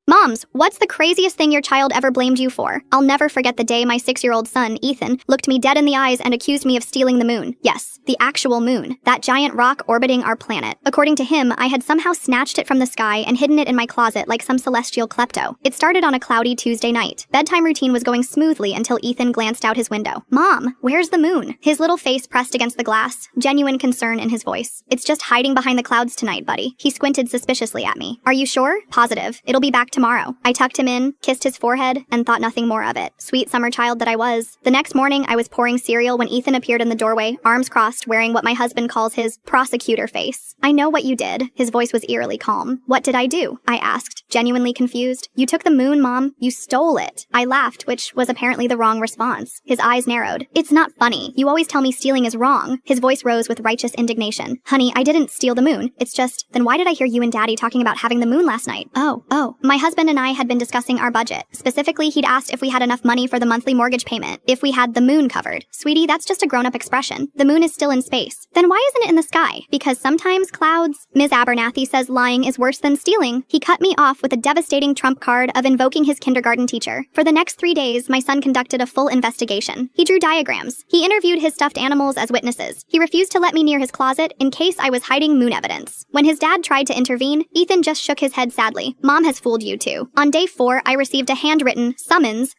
Moms, what's the craziest thing your child ever blamed you for? I'll never forget the day my 6-year-old son, Ethan, looked me dead in the eyes and accused me of stealing the moon. Yes, the actual moon. That giant rock orbiting our planet. According to him, I had somehow snatched it from the sky and hidden it in my closet like some celestial klepto. It started on a cloudy Tuesday night. Bedtime routine was going smoothly until Ethan glanced out his window. Mom, where's the moon? His little face pressed against the glass, genuine concern in his voice. It's just hiding behind the clouds tonight, buddy. He squinted suspiciously at me. Are you sure? Positive. It'll be back tomorrow. I tucked him in, kissed his forehead, and thought nothing more of it. Sweet summer child that I was. The next morning, I was pouring cereal when Ethan appeared in the doorway, arms crossed, wearing what my husband calls his prosecutor face. I know what you did. His voice was eerily calm. What did I do? I asked, genuinely confused. You took the moon, Mom. You stole it. I laughed, which was apparently the wrong response. His eyes narrowed. It's not funny. You always tell me stealing is wrong. His voice rose with righteous indignation. Honey, I didn't steal the moon. It's just, then why did I hear you and Daddy talking about having the moon last night? Oh. My husband and I had been discussing our budget. Specifically, he'd asked if we had enough money for the monthly mortgage payment, if we had the moon covered. Sweetie, that's just a grown-up expression. The moon is still in space. Then why isn't it in the sky? Because sometimes clouds... Ms. Abernathy says lying is worse than stealing. He cut me off with a devastating trump card of invoking his kindergarten teacher. For the next 3 days, my son conducted a full investigation. He drew diagrams. He interviewed his stuffed animals as witnesses. He refused to let me near his closet in case I was hiding moon evidence. When his dad tried to intervene, Ethan just shook his head sadly. Mom has fooled you too. On day 4, I received a handwritten summons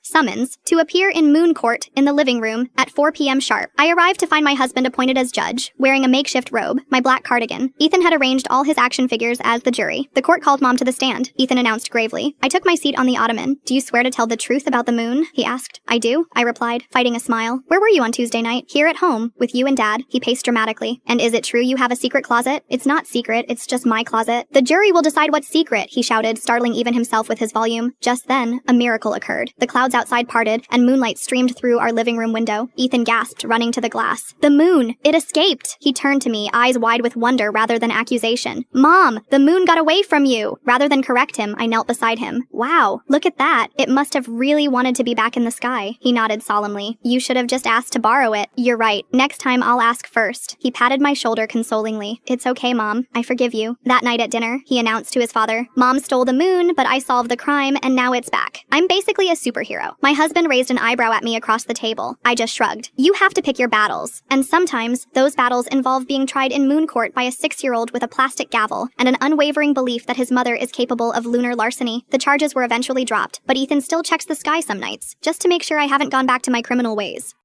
to appear in Moon Court in the living room at 4 p.m. sharp. I arrived to find my husband appointed as judge, wearing a makeshift robe, my black cardigan. Ethan had arranged all his action figures as the jury. The court called Mom to the stand, Ethan announced gravely. I took my seat on the ottoman. Do you swear to tell the truth about the moon? He asked. I do, I replied, fighting a smile. Where were you on Tuesday night? Here at home, with you and Dad. He paced dramatically. And is it true you have a secret closet? It's not secret, it's just my closet. The jury will decide what's secret, he shouted, startling even himself with his volume. Just then, a miracle occurred. The clouds outside parted, and moonlight streamed through our living room window. Ethan gasped, running to the glass. The moon! It escaped! He turned to me, eyes wide with wonder rather than accusation. Mom, the moon got away from you! Rather than correct him, I knelt beside him. Wow, look at that. It must have really wanted to be back in the sky. He nodded solemnly. You should have just asked to borrow it. You're right. Next time I'll ask first. He patted my shoulder consolingly. It's okay, Mom. I forgive you. That night at dinner, he announced to his father, Mom stole the moon, but I solved the crime, and now it's back. I'm basically a superhero. My husband raised an eyebrow at me across the table. I just shrugged. You have to pick your battles. And sometimes, those battles involve being tried in Moon Court by a 6-year-old with a plastic gavel and an unwavering belief that his mother is capable of lunar larceny. The charges were eventually dropped, but Ethan still checks the sky some nights, just to make sure I haven't gone back to my criminal ways.